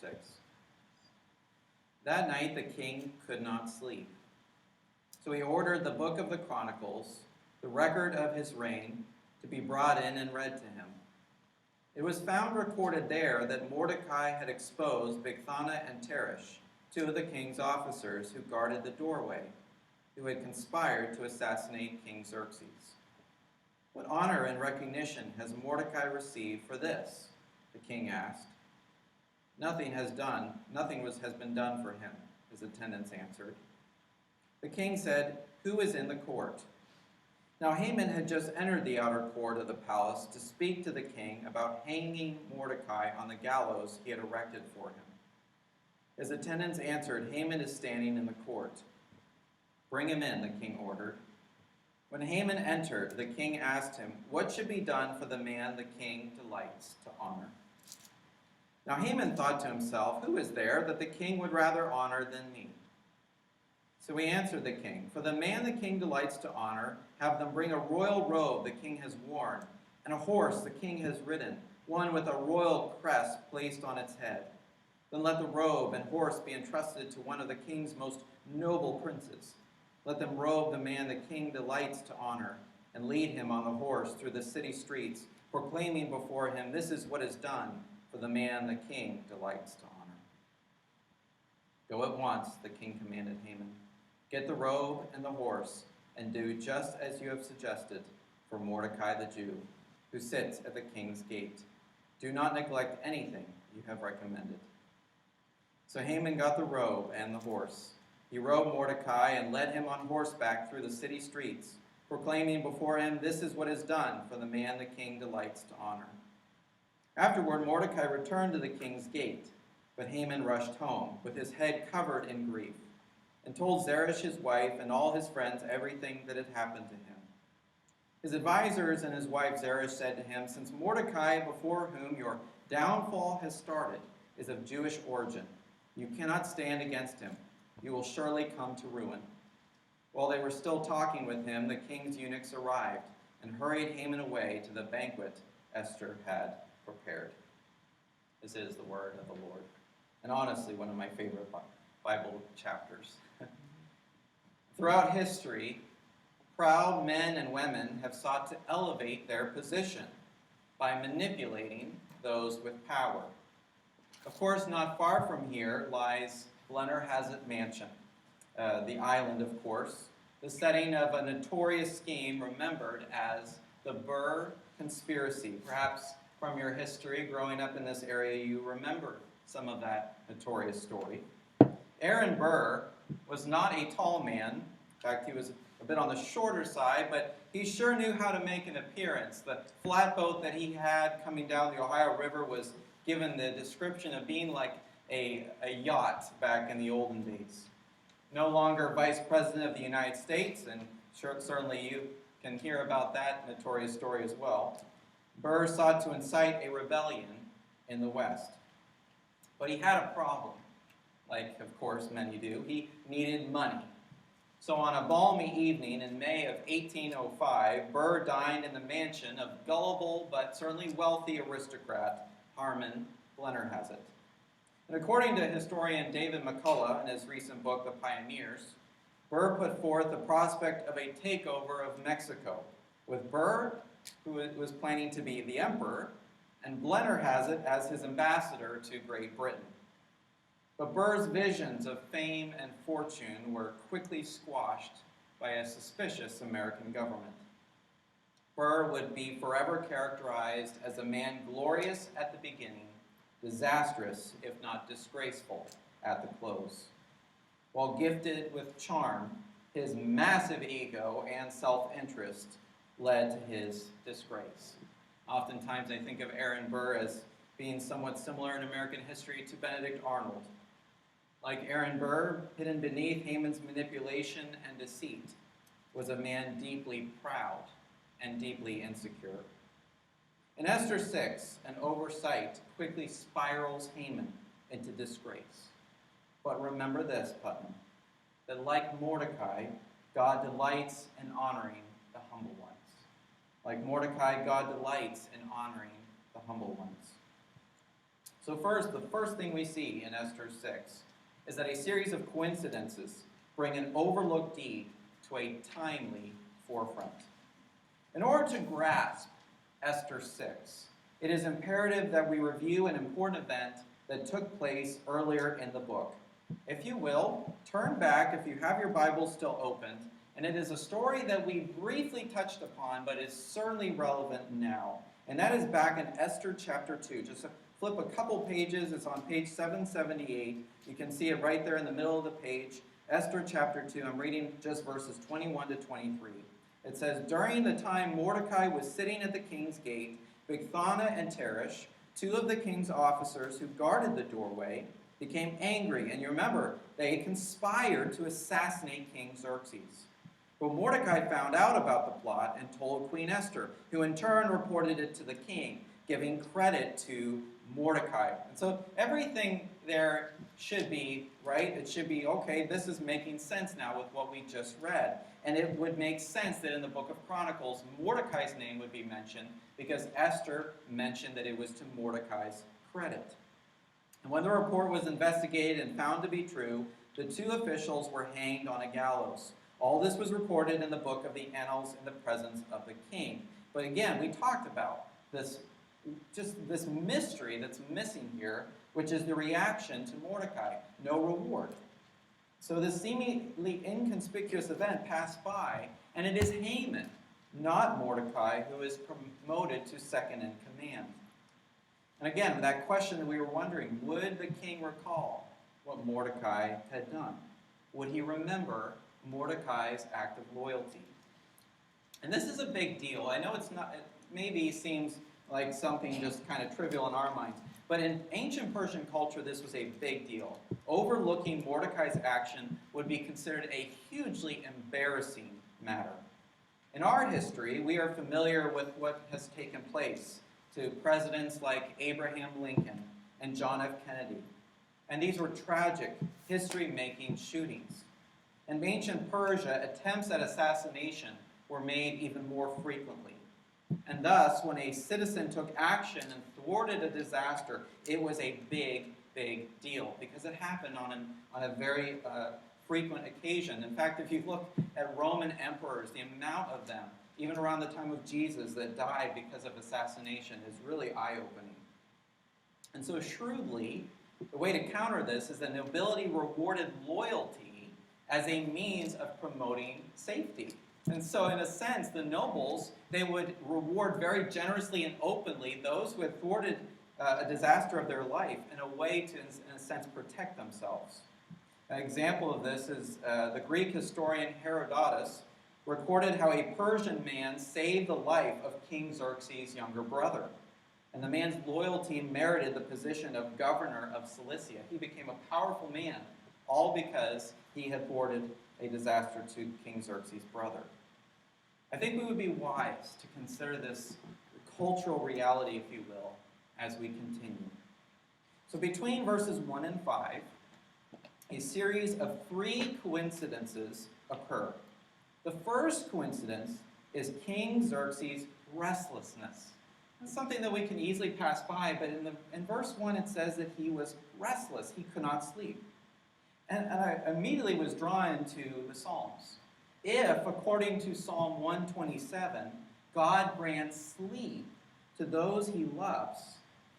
6. That night the king could not sleep. So he ordered the book of the Chronicles, the record of his reign, to be brought in and read to him. It was found recorded there that Mordecai had exposed Bigthana and Teresh, two of the king's officers who guarded the doorway, who had conspired to assassinate King Xerxes. What honor and recognition has Mordecai received for this? The king asked. Nothing has been done for him, his attendants answered. The king said, Who is in the court? Now Haman had just entered the outer court of the palace to speak to the king about hanging Mordecai on the gallows he had erected for him. His attendants answered, Haman is standing in the court. Bring him in, the king ordered. When Haman entered, the king asked him, What should be done for the man the king delights to honor? Now Haman thought to himself, Who is there that the king would rather honor than me? So he answered the king, For the man the king delights to honor, have them bring a royal robe the king has worn, and a horse the king has ridden, one with a royal crest placed on its head. Then let the robe and horse be entrusted to one of the king's most noble princes. Let them robe the man the king delights to honor, and lead him on the horse through the city streets, proclaiming before him, This is what is done for the man the king delights to honor. Go at once, the king commanded Haman. Get the robe and the horse, and do just as you have suggested for Mordecai the Jew, who sits at the king's gate. Do not neglect anything you have recommended. So Haman got the robe and the horse. He robed Mordecai and led him on horseback through the city streets, proclaiming before him, This is what is done for the man the king delights to honor. Afterward, Mordecai returned to the king's gate, but Haman rushed home, with his head covered in grief, and told Zeresh his wife and all his friends everything that had happened to him. His advisors and his wife Zeresh said to him, Since Mordecai, before whom your downfall has started, is of Jewish origin, you cannot stand against him. You will surely come to ruin. While they were still talking with him, the king's eunuchs arrived and hurried Haman away to the banquet Esther had prepared. This is the word of the Lord, and honestly, one of my favorite Bible chapters. Throughout history, proud men and women have sought to elevate their position by manipulating those with power. Of course, not far from here lies Blennerhassett Mansion, the island, of course, the setting of a notorious scheme remembered as the Burr Conspiracy. Perhaps from your history growing up in this area, you remember some of that notorious story. Aaron Burr was not a tall man. In fact, he was a bit on the shorter side, but he sure knew how to make an appearance. The flatboat that he had coming down the Ohio River was given the description of being like a yacht back in the olden days. No longer Vice President of the United States, and certainly you can hear about that notorious story as well. Burr sought to incite a rebellion in the West. But he had a problem, like, of course, many do. He needed money. So on a balmy evening in May of 1805, Burr dined in the mansion of gullible but certainly wealthy aristocrat Harmon Blennerhassett. And according to historian David McCullough in his recent book, The Pioneers, Burr put forth the prospect of a takeover of Mexico, with Burr, who was planning to be the emperor, and Blennerhassett as his ambassador to Great Britain. But Burr's visions of fame and fortune were quickly squashed by a suspicious American government. Burr would be forever characterized as a man glorious at the beginning, disastrous, if not disgraceful, at the close. While gifted with charm, his massive ego and self-interest led to his disgrace. Oftentimes I think of Aaron Burr as being somewhat similar in American history to Benedict Arnold. Like Aaron Burr, hidden beneath Haman's manipulation and deceit was a man deeply proud and deeply insecure. In Esther 6, an oversight quickly spirals Haman into disgrace. But remember this, Putnam, that like Mordecai, God delights in honoring the humble ones. Like Mordecai, God delights in honoring the humble ones. So the first thing we see in Esther 6 is that a series of coincidences bring an overlooked deed to a timely forefront. In order to grasp Esther 6, it is imperative that we review an important event that took place earlier in the book. If you will, turn back if you have your Bible still open, and it is a story that we briefly touched upon, but is certainly relevant now. And that is back in Esther chapter 2. Just flip a couple pages. It's on page 778. You can see it right there in the middle of the page. Esther chapter 2. I'm reading just verses 21 to 23. It says, "During the time Mordecai was sitting at the king's gate, Bigthana and Teresh, two of the king's officers who guarded the doorway, became angry." And you remember, they conspired to assassinate King Xerxes. But Mordecai found out about the plot and told Queen Esther, who in turn reported it to the king, giving credit to Mordecai. And so everything there should be, right? It should be, okay, this is making sense now with what we just read. And it would make sense that in the book of Chronicles, Mordecai's name would be mentioned because Esther mentioned that it was to Mordecai's credit. And when the report was investigated and found to be true, the two officials were hanged on a gallows. All this was recorded in the book of the Annals in the presence of the king. But again, we talked about this mystery that's missing here, which is the reaction to Mordecai. No reward. So this seemingly inconspicuous event passed by, and it is Haman, not Mordecai, who is promoted to second in command. And again, that question that we were wondering, would the king recall what Mordecai had done? Would he remember Mordecai's act of loyalty? And this is a big deal. I know it maybe seems like something just kind of trivial in our minds, but in ancient Persian culture, this was a big deal. Overlooking Mordecai's action would be considered a hugely embarrassing matter. In our history, we are familiar with what has taken place to presidents like Abraham Lincoln and John F. Kennedy. And these were tragic, history-making shootings. In ancient Persia, attempts at assassination were made even more frequently. And thus, when a citizen took action and thwarted a disaster, it was a big, big deal because it happened on a very frequent occasion. In fact, if you look at Roman emperors, the amount of them, even around the time of Jesus, that died because of assassination is really eye-opening. And so shrewdly, the way to counter this is that nobility rewarded loyalty as a means of promoting safety. And so in a sense, the nobles, they would reward very generously and openly those who had thwarted a disaster of their life in a way to, in a sense, protect themselves. An example of this is the Greek historian Herodotus recorded how a Persian man saved the life of King Xerxes' younger brother. And the man's loyalty merited the position of governor of Cilicia. He became a powerful man, all because he had thwarted a disaster to King Xerxes' brother. I think we would be wise to consider this cultural reality, if you will, as we continue. So between verses 1 and 5, a series of 3 coincidences occur. The first coincidence is King Xerxes' restlessness. It's something that we can easily pass by, but in verse 1 it says that he was restless. He could not sleep. And I immediately was drawn to the Psalms. If, according to Psalm 127, God grants sleep to those he loves,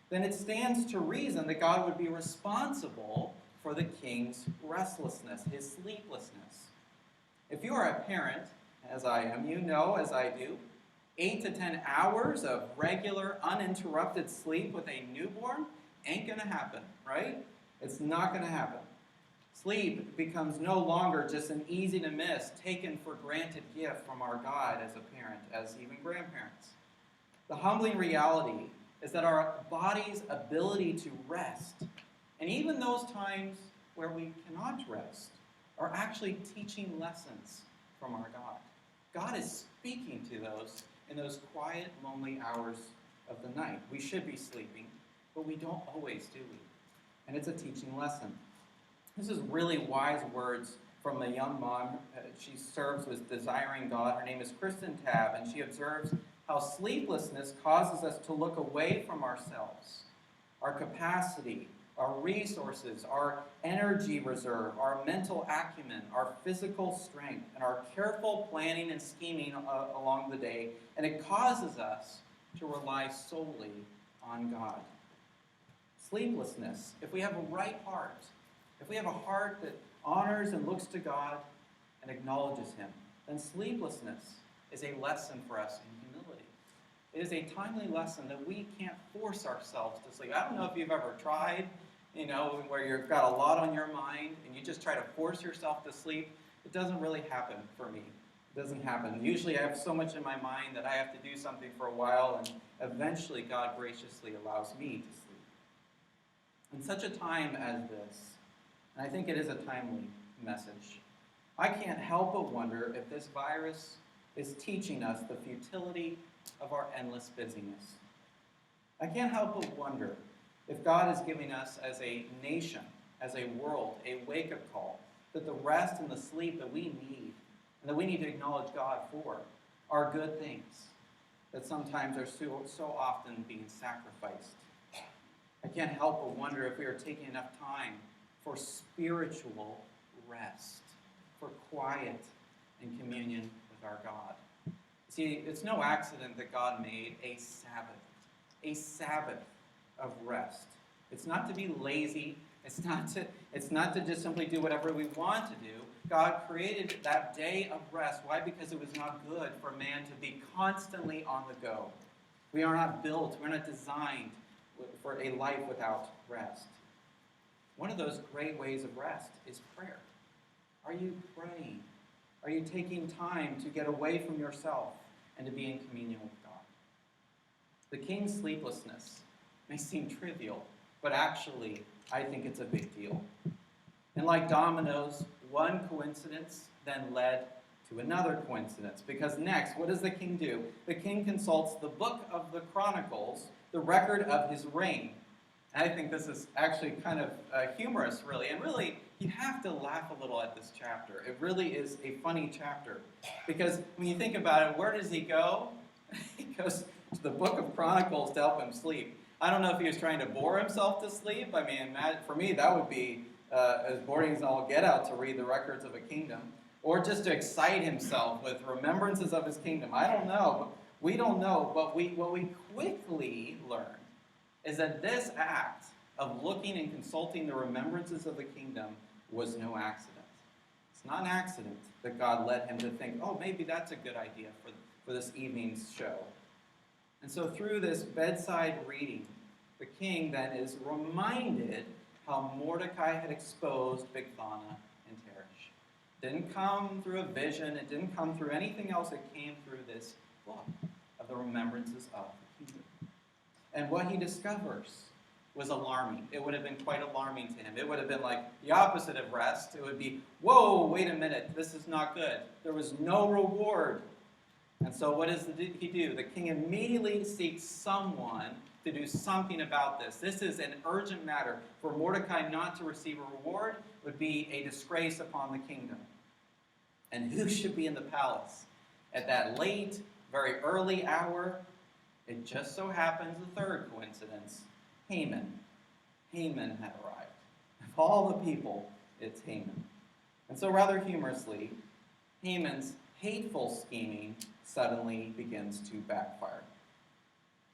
then it stands to reason that God would be responsible for the king's restlessness, his sleeplessness. If you are a parent, as I am, you know, as I do, 8 to 10 hours of regular, uninterrupted sleep with a newborn ain't going to happen, right? It's not going to happen. Sleep becomes no longer just an easy-to-miss, taken-for-granted gift from our God as a parent, as even grandparents. The humbling reality is that our body's ability to rest, and even those times where we cannot rest, are actually teaching lessons from our God. God is speaking to those in those quiet, lonely hours of the night. We should be sleeping, but we don't always, do we? And it's a teaching lesson. This is really wise words from a young mom. She serves with Desiring God. Her name is Kristen Tabb, and she observes how sleeplessness causes us to look away from ourselves. our capacity, our resources, our energy reserve, our mental acumen, our physical strength, and our careful planning and scheming along the day, and it causes us to rely solely on God. Sleeplessness, if we have a right heart, if we have a heart that honors and looks to God and acknowledges Him, then sleeplessness is a lesson for us in humility. It is a timely lesson that we can't force ourselves to sleep. I don't know if you've ever tried, where you've got a lot on your mind and you just try to force yourself to sleep. It doesn't really happen for me. It doesn't happen. Usually I have so much in my mind that I have to do something for a while, and eventually God graciously allows me to sleep. In such a time as this, and I think it is a timely message, I can't help but wonder if this virus is teaching us the futility of our endless busyness. I can't help but wonder if God is giving us as a nation, as a world, a wake-up call that the rest and the sleep that we need, and that we need to acknowledge God for, are good things that sometimes are so often being sacrificed. I can't help but wonder if we are taking enough time for spiritual rest, for quiet and communion with our God. See, it's no accident that God made a Sabbath of rest. It's not to be lazy. It's not to just simply do whatever we want to do. God created that day of rest. Why? Because it was not good for man to be constantly on the go. We are not built, we're not designed for a life without rest. One of those great ways of rest is prayer. Are you praying? Are you taking time to get away from yourself and to be in communion with God? The king's sleeplessness may seem trivial, but actually, I think it's a big deal. And like dominoes, one coincidence then led to another coincidence. Because next, what does the king do? The king consults the book of the Chronicles, the record of his reign. And I think this is actually kind of humorous, really. And really, you have to laugh a little at this chapter. It really is a funny chapter. Because when you think about it, where does he go? He goes to the book of Chronicles to help him sleep. I don't know if he was trying to bore himself to sleep. I mean, for me, that would be as boring as all get out to read the records of a kingdom. Or just to excite himself with remembrances of his kingdom. I don't know. We don't know. But what we quickly learn is that this act of looking and consulting the remembrances of the kingdom was no accident. It's not an accident that God led him to think, oh, maybe that's a good idea for this evening's show. And so through this bedside reading, the king then is reminded how Mordecai had exposed Bigthana and Teresh. It didn't come through a vision. It didn't come through anything else. It came through this book of the remembrances of the kingdom. And what he discovers was alarming. It would have been quite alarming to him. It would have been like the opposite of rest. It would be, whoa, wait a minute, this is not good. There was no reward. And so what does he do? The king immediately seeks someone to do something about this. This is an urgent matter. For Mordecai not to receive a reward would be a disgrace upon the kingdom. And who should be in the palace at that late, very early hour? It just so happens, the third coincidence, Haman. Haman had arrived. Of all the people, it's Haman. And so rather humorously, Haman's hateful scheming suddenly begins to backfire.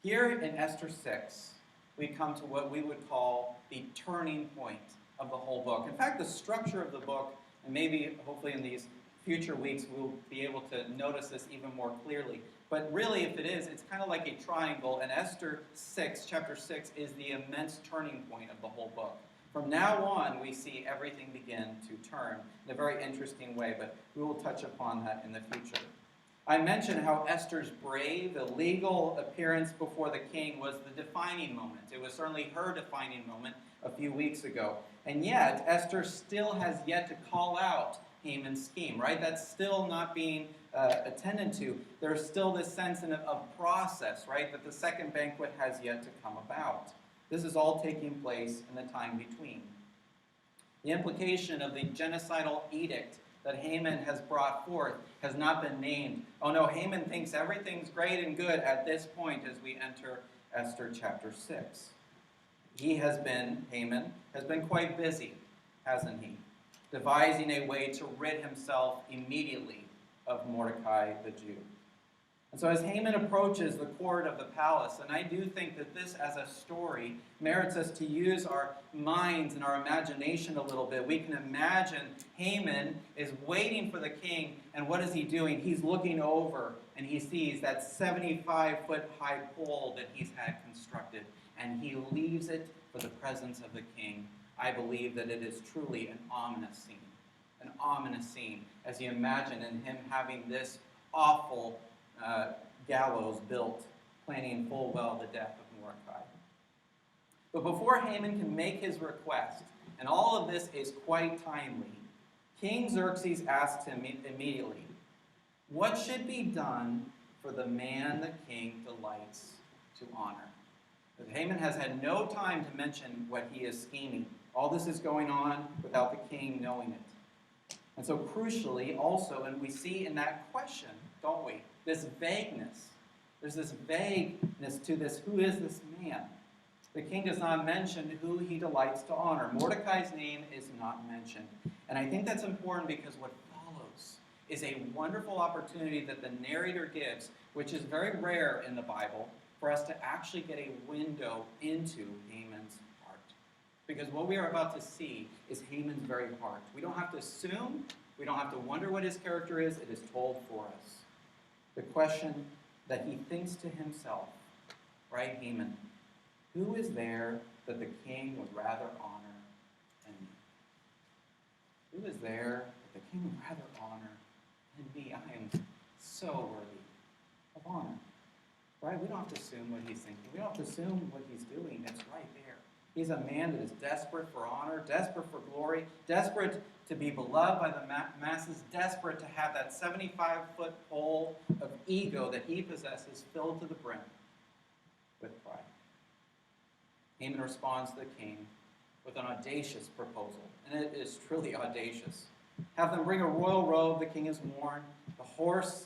Here in Esther 6, we come to what we would call the turning point of the whole book. In fact, the structure of the book, and maybe hopefully in these future weeks we'll be able to notice this even more clearly. But really, if it is, it's kind of like a triangle, and Esther 6, chapter 6, is the immense turning point of the whole book. From now on, we see everything begin to turn in a very interesting way, but we will touch upon that in the future. I mentioned how Esther's brave, illegal appearance before the king was the defining moment. It was certainly her defining moment a few weeks ago. And yet, Esther still has yet to call out Haman's scheme, right? That's still not being attended to. There's still this sense of process, right? That the second banquet has yet to come about. This is all taking place in the time between. The implication of the genocidal edict that Haman has brought forth has not been named. Oh no, Haman thinks everything's great and good at this point as we enter Esther chapter 6. Haman, has been quite busy, hasn't he? Devising a way to rid himself immediately of Mordecai the Jew. And so as Haman approaches the court of the palace, and I do think that this as a story merits us to use our minds and our imagination a little bit. We can imagine Haman is waiting for the king, and what is he doing? He's looking over, and he sees that 75-foot high pole that he's had constructed, and he leaves it for the presence of the king. I believe that it is truly an ominous scene, as you imagine in him having this awful gallows built, planning full well the death of Mordecai. But before Haman can make his request, and all of this is quite timely, King Xerxes asked him immediately, "What should be done for the man the king delights to honor?" But Haman has had no time to mention what he is scheming. All this is going on without the king knowing it. And so crucially also, and we see in that question, don't we, this vagueness. There's this vagueness to this, who is this man? The king does not mention who he delights to honor. Mordecai's name is not mentioned. And I think that's important because what follows is a wonderful opportunity that the narrator gives, which is very rare in the Bible, for us to actually get a window into Haman's heart. Because what we are about to see is Haman's very heart. We don't have to assume, we don't have to wonder what his character is, it is told for us. The question that he thinks to himself, right, Haman, who is there that the king would rather honor than me? Who is there that the king would rather honor than me? I am so worthy of honor. Right? We don't have to assume what he's thinking. We don't have to assume what he's doing. It's right there. He's a man that is desperate for honor, desperate for glory, desperate to be beloved by the masses, desperate to have that 75-foot pole of ego that he possesses filled to the brim with pride. Haman responds to the king with an audacious proposal, and it is truly audacious. Have them bring a royal robe the king has worn, the horse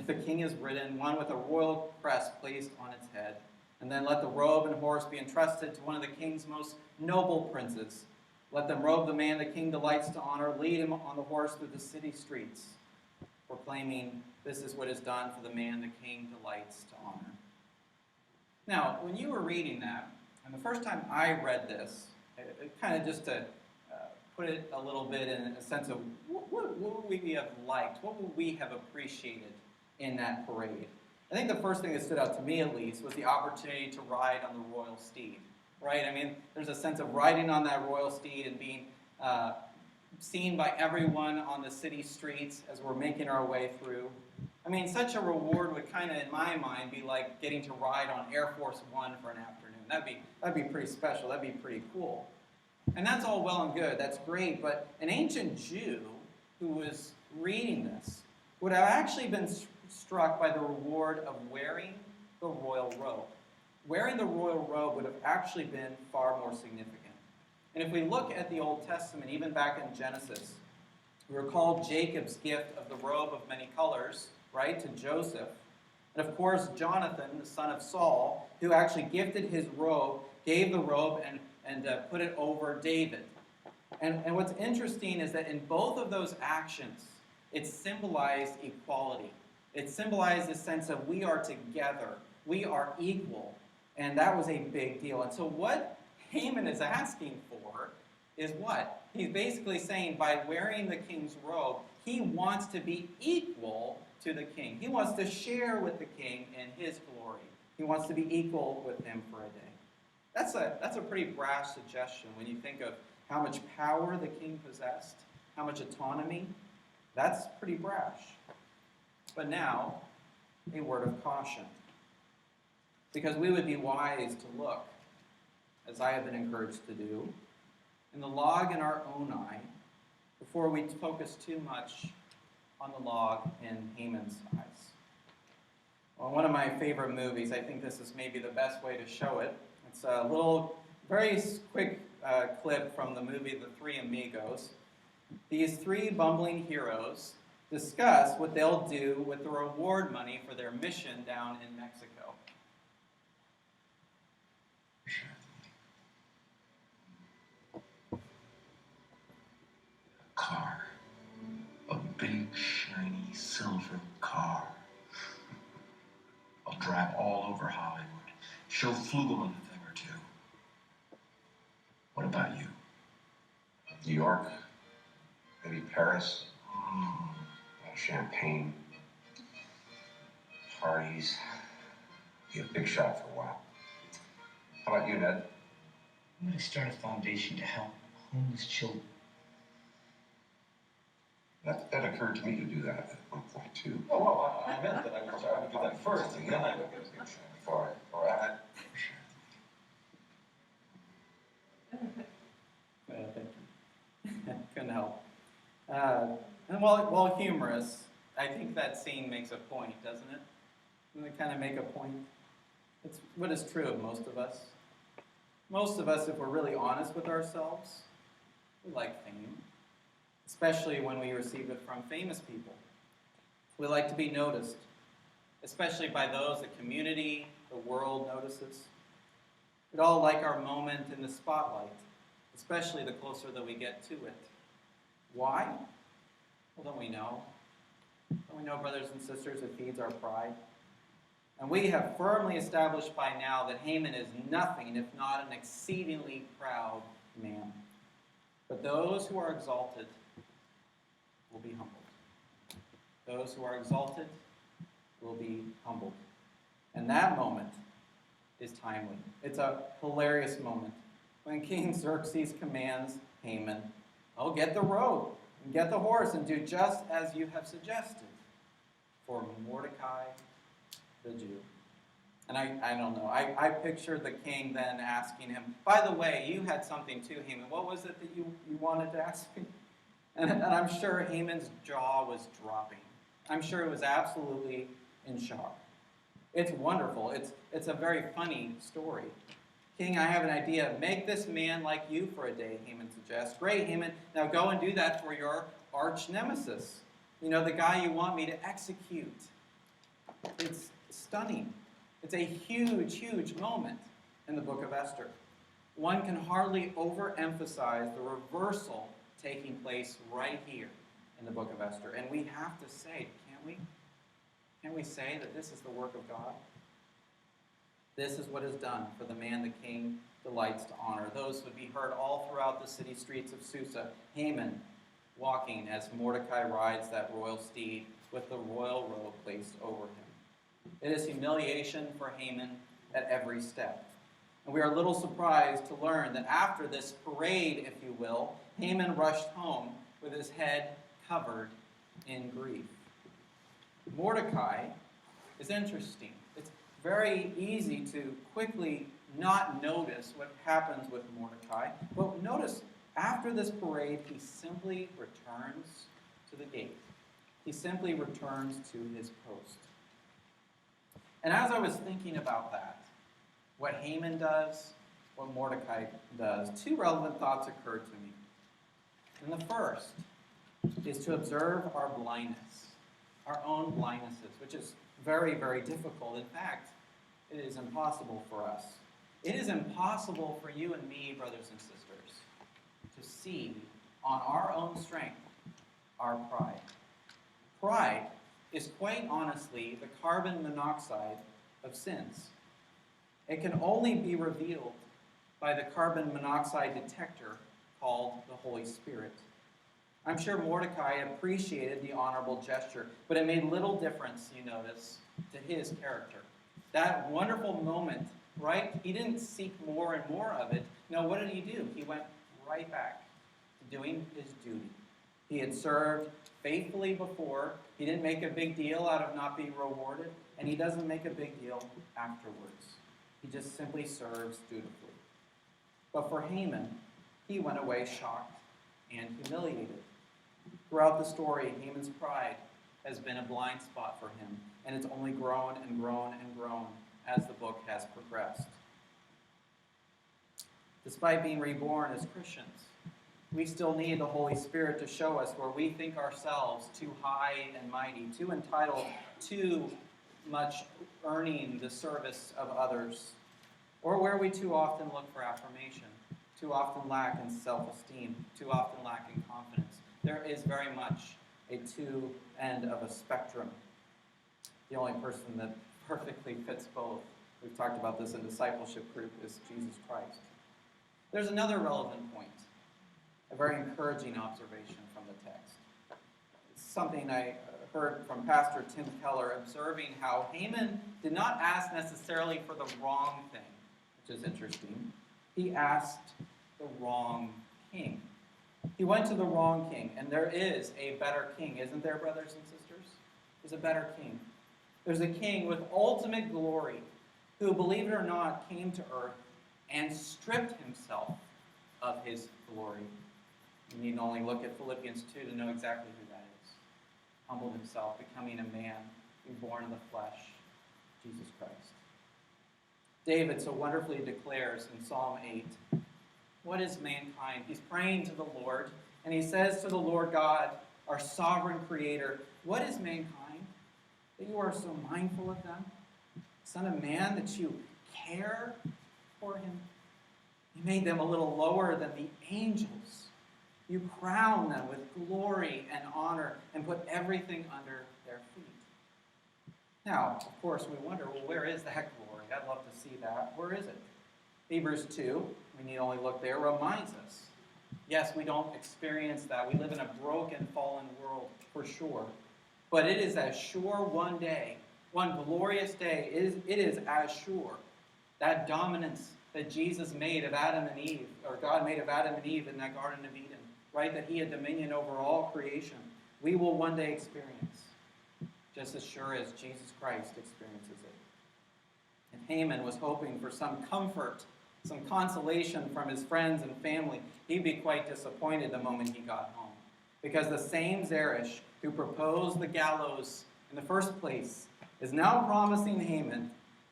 the king has ridden, one with a royal crest placed on its head, and then let the robe and horse be entrusted to one of the king's most noble princes. Let them robe the man the king delights to honor, lead him on the horse through the city streets, proclaiming, "This is what is done for the man the king delights to honor." Now, when you were reading that, and the first time I read this, it kind of just to put it a little bit in a sense of what would we have liked, what would we have appreciated in that parade? I think the first thing that stood out to me, at least, was the opportunity to ride on the royal steed, right? I mean, there's a sense of riding on that royal steed and being seen by everyone on the city streets as we're making our way through. I mean, such a reward would kind of, in my mind, be like getting to ride on Air Force One for an afternoon. That'd be pretty special. That'd be pretty cool. And that's all well and good. That's great. But an ancient Jew who was reading this would have actually been struck by the reward of wearing the royal robe. Wearing the royal robe would have actually been far more significant. And if we look at the Old Testament, even back in Genesis, we recall Jacob's gift of the robe of many colors, right, to Joseph. And of course, Jonathan, the son of Saul, who actually gifted his robe, gave the robe and put it over David. And what's interesting is that in both of those actions, it symbolized equality. It symbolized the sense of we are together, we are equal, and that was a big deal. And so what Haman is asking for is what? He's basically saying by wearing the king's robe, he wants to be equal to the king. He wants to share with the king in his glory. He wants to be equal with him for a day. That's a pretty brash suggestion when you think of how much power the king possessed, how much autonomy. That's pretty brash. But now, a word of caution. Because we would be wise to look, as I have been encouraged to do, in the log in our own eye before we focus too much on the log in Haman's eyes. Well, one of my favorite movies, I think this is maybe the best way to show it. It's a little, very quick clip from the movie The Three Amigos. These three bumbling heroes discuss what they'll do with the reward money for their mission down in Mexico. shiny silver car. I'll drive all over Hollywood. Show Flugelman a thing or two. What about you? New York, maybe Paris, Champagne, parties. Be a big shot for a while. How about you, Ned? I'm going to start a foundation to help homeless children. That occurred to me to do that at one point, too. Oh, well, I meant that I would do that first, and then I would get a big shot. Before I Thank you. Couldn't help. And while humorous, I think that scene makes a point, doesn't it? Doesn't it kind of make a point? It's what is true of most of us. Most of us, if we're really honest with ourselves, we like fame, especially when we receive it from famous people. We like to be noticed, especially by those the community, the world notices. We'd all like our moment in the spotlight, especially the closer that we get to it. Why? Well, don't we know? Don't we know, brothers and sisters, it feeds our pride? And we have firmly established by now that Haman is nothing if not an exceedingly proud man. But those who are exalted will be humbled. Those who are exalted will be humbled. And that moment is timely. It's a hilarious moment when King Xerxes commands Haman, "Oh, get the robe and get the horse and do just as you have suggested for Mordecai the Jew." And I don't know. I pictured the king then asking him, "By the way, you had something too, Haman. What was it that you wanted to ask me?" And I'm sure Haman's jaw was dropping. I'm sure it was absolutely in shock. It's wonderful. It's a very funny story. "King, I have an idea. Make this man like you for a day," Haman suggests. "Great, Haman. Now go and do that for your arch nemesis. You know, the guy you want me to execute." It's stunning. It's a huge, huge moment in the book of Esther. One can hardly overemphasize the reversal taking place right here in the book of Esther. And we have to say, can't we? Can't we say that this is the work of God? This is what is done for the man the king delights to honor. Those would be heard all throughout the city streets of Susa. Haman walking as Mordecai rides that royal steed with the royal robe placed over him. It is humiliation for Haman at every step. And we are a little surprised to learn that after this parade, if you will, Haman rushed home with his head covered in grief. Mordecai is interesting. It's very easy to quickly not notice what happens with Mordecai. But notice, after this parade, he simply returns to the gate. He simply returns to his post. And as I was thinking about that, what Haman does, what Mordecai does, two relevant thoughts occurred to me. And the first is to observe our blindness, our own blindnesses, which is very, very difficult. In fact, it is impossible for us. It is impossible for you and me, brothers and sisters, to see on our own strength our pride. Pride is quite honestly the carbon monoxide of sins. It can only be revealed by the carbon monoxide detector called the Holy Spirit. I'm sure Mordecai appreciated the honorable gesture, but it made little difference, you notice, to his character. That wonderful moment, right? He didn't seek more and more of it. No, what did he do? He went right back to doing his duty. He had served faithfully before. He didn't make a big deal out of not being rewarded, and he doesn't make a big deal afterwards. He just simply serves dutifully. But for Haman, he went away shocked and humiliated. Throughout the story, Haman's pride has been a blind spot for him, and it's only grown and grown and grown as the book has progressed. Despite being reborn as Christians, we still need the Holy Spirit to show us where we think ourselves too high and mighty, too entitled, too much earning the service of others, or where we too often look for affirmation, too often lack in self-esteem, too often lack in confidence. There is very much a two end of a spectrum. The only person that perfectly fits both, we've talked about this in discipleship group, is Jesus Christ. There's another relevant point, a very encouraging observation from the text. It's something I heard from Pastor Tim Keller, observing how Haman did not ask necessarily for the wrong thing, which is interesting. He asked the wrong king. He went to the wrong king, and there is a better king, isn't there, brothers and sisters? There's a better king. There's a king with ultimate glory who, believe it or not, came to earth and stripped himself of his glory. You need only look at Philippians 2 to know exactly who that is. Humbled himself, becoming a man, being born in the flesh, Jesus Christ. David so wonderfully declares in Psalm 8, what is mankind? He's praying to the Lord, and he says to the Lord God, our sovereign creator, what is mankind, that you are so mindful of them? Son of man, that you care for him? You made them a little lower than the angels. You crown them with glory and honor and put everything under their feet. Now, of course, we wonder, well, where is that glory? I'd love to see that. Where is it? Hebrews 2, we need only look there, reminds us. Yes, we don't experience that. We live in a broken, fallen world, for sure. But it is as sure one day, one glorious day, it is as sure. That dominance that Jesus made of Adam and Eve, or God made of Adam and Eve in that Garden of Eden, right, that he had dominion over all creation, we will one day experience, just as sure as Jesus Christ experiences it. And Haman was hoping for some comfort, some consolation from his friends and family. He'd be quite disappointed the moment he got home, because the same Zeresh who proposed the gallows in the first place is now promising Haman,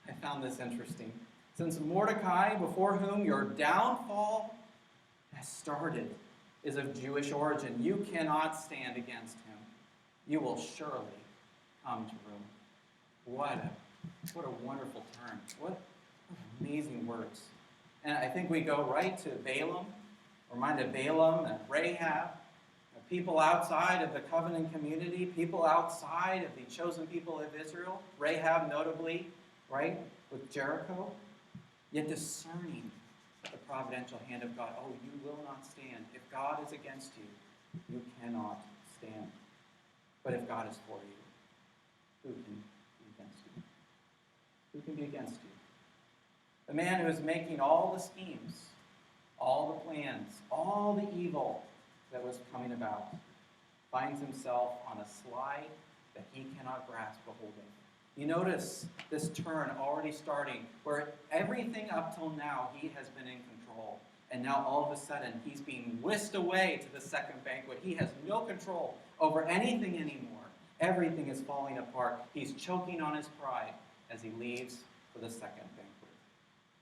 I found this interesting, since Mordecai, before whom your downfall has started, is of Jewish origin, you cannot stand against him. You will surely come to ruin. What a wonderful turn. What amazing words. And I think we go right to Balaam, reminded of Balaam and Rahab, people outside of the covenant community, people outside of the chosen people of Israel, Rahab notably, right, with Jericho, yet discerning the providential hand of God. Oh, you will not stand. If God is against you, you cannot stand. But if God is for you, who can be against you? Who can be against you? The man who is making all the schemes, all the plans, all the evil that was coming about, finds himself on a slide that he cannot grasp a hold of. You notice this turn already starting, where everything up till now he has been in control. And now all of a sudden he's being whisked away to the second banquet. He has no control over anything anymore. Everything is falling apart. He's choking on his pride as he leaves for the second banquet.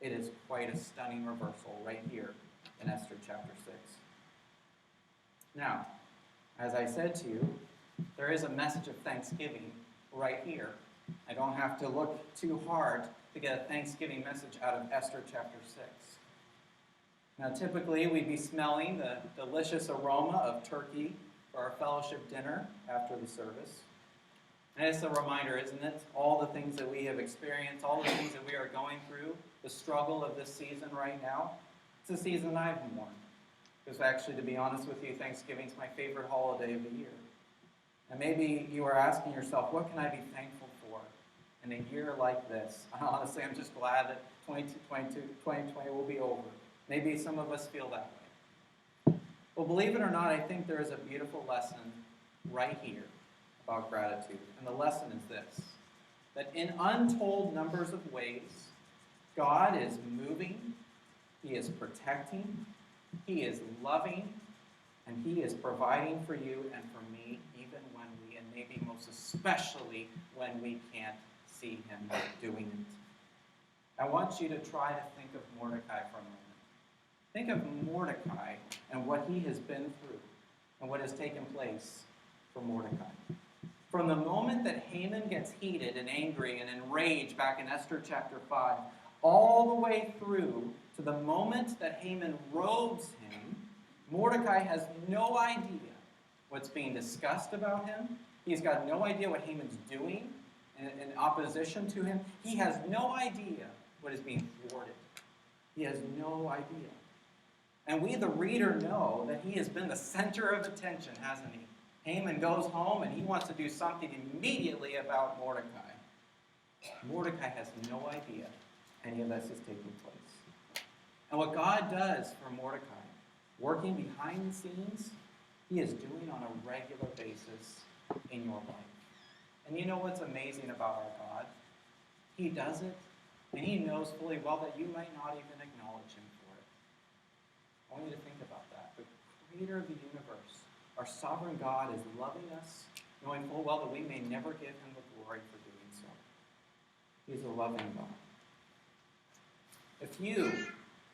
It is quite a stunning reversal right here in Esther chapter 6. Now, as I said to you, there is a message of thanksgiving right here. I don't have to look too hard to get a Thanksgiving message out of Esther chapter 6. Now, typically, we'd be smelling the delicious aroma of turkey for our fellowship dinner after the service. And it's a reminder, isn't it? All the things that we have experienced, all the things that we are going through, the struggle of this season right now. It's a season I've mourned. Because actually, to be honest with you, Thanksgiving is my favorite holiday of the year. And maybe you are asking yourself, what can I be thankful for in a year like this? Honestly, I'm just glad that 2020 will be over. Maybe some of us feel that way. Well, believe it or not, I think there is a beautiful lesson right here about gratitude. And the lesson is this, that in untold numbers of ways, God is moving, He is protecting, He is loving, and He is providing for you and for me, even when we, and maybe most especially when we can't see Him doing it. I want you to try to think of Mordecai for a moment. Think of Mordecai and what he has been through and what has taken place for Mordecai. From the moment that Haman gets heated and angry and enraged back in Esther chapter 5, all the way through to the moment that Haman robes him, Mordecai has no idea what's being discussed about him. He's got no idea what Haman's doing in opposition to him. He has no idea what is being thwarted. He has no idea. And we, the reader, know that he has been the center of attention, hasn't he? Haman goes home and he wants to do something immediately about Mordecai. Mordecai has no idea any of this is taking place. And what God does for Mordecai, working behind the scenes, he is doing on a regular basis in your life. And you know what's amazing about our God? He does it, and he knows fully well that you might not even acknowledge him for it. I want you to think about that. The creator of the universe, our sovereign God, is loving us, knowing full well that we may never give him the glory for doing so. He's a loving God. If you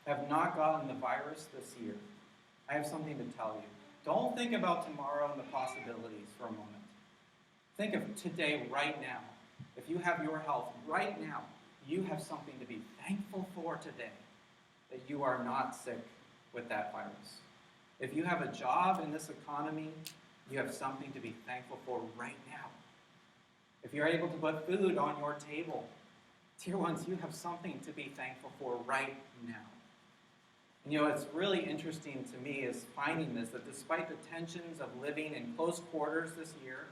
have not gotten the virus this year, I have something to tell you. Don't think about tomorrow and the possibilities for a moment. Think of today, right now. If you have your health right now, you have something to be thankful for today, that you are not sick with that virus. If you have a job in this economy, you have something to be thankful for right now. If you're able to put food on your table, dear ones, you have something to be thankful for right now. And you know, what's really interesting to me is finding this, that despite the tensions of living in close quarters this year,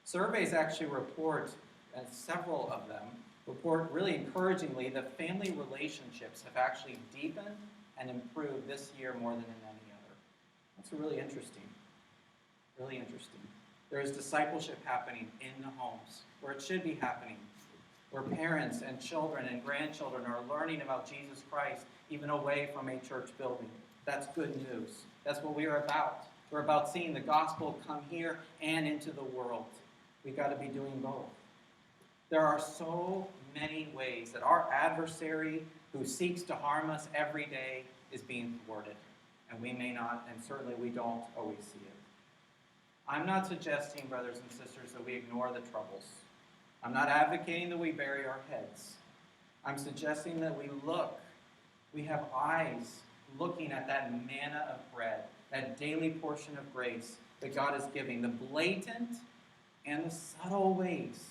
surveys actually report, and several of them report really encouragingly, that family relationships have actually deepened and improved this year more than in any other. That's really interesting. Really interesting. There is discipleship happening in the homes, where it should be happening, where parents and children and grandchildren are learning about Jesus Christ, even away from a church building. That's good news. That's what we are about. We're about seeing the gospel come here and into the world. We've got to be doing both. There are so many ways that our adversary, who seeks to harm us every day, is being thwarted. And we may not, and certainly we don't always see it. I'm not suggesting, brothers and sisters, that we ignore the troubles. I'm not advocating that we bury our heads. I'm suggesting that we look. We have eyes looking at that manna of bread, that daily portion of grace that God is giving, the blatant and the subtle ways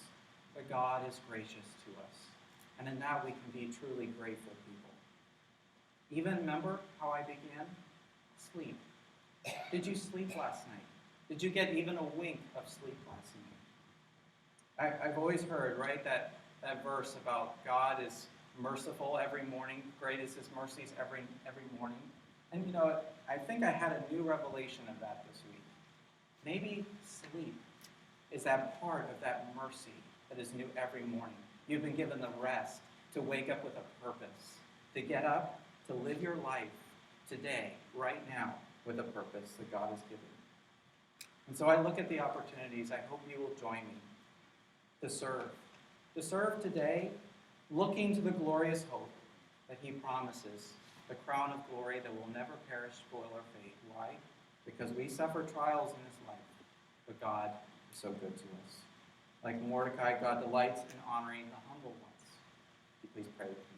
that God is gracious to us. And in that we can be truly grateful people. Even remember how I began? Sleep. Did you sleep last night? Did you get even a wink of sleep last night? I've always heard, right, that verse about God is merciful every morning, great is his mercies every morning. And you know, I think I had a new revelation of that this week. Maybe sleep is that part of that mercy that is new every morning. You've been given the rest to wake up with a purpose, to get up, to live your life today, right now, with a purpose that God has given. And so I look at the opportunities. I hope you will join me to serve. To serve today, looking to the glorious hope that he promises, the crown of glory that will never perish, spoil, or fade. Why? Because we suffer trials in this life, but God is so good to us. Like Mordecai, God delights in honoring the humble ones. Please pray with me.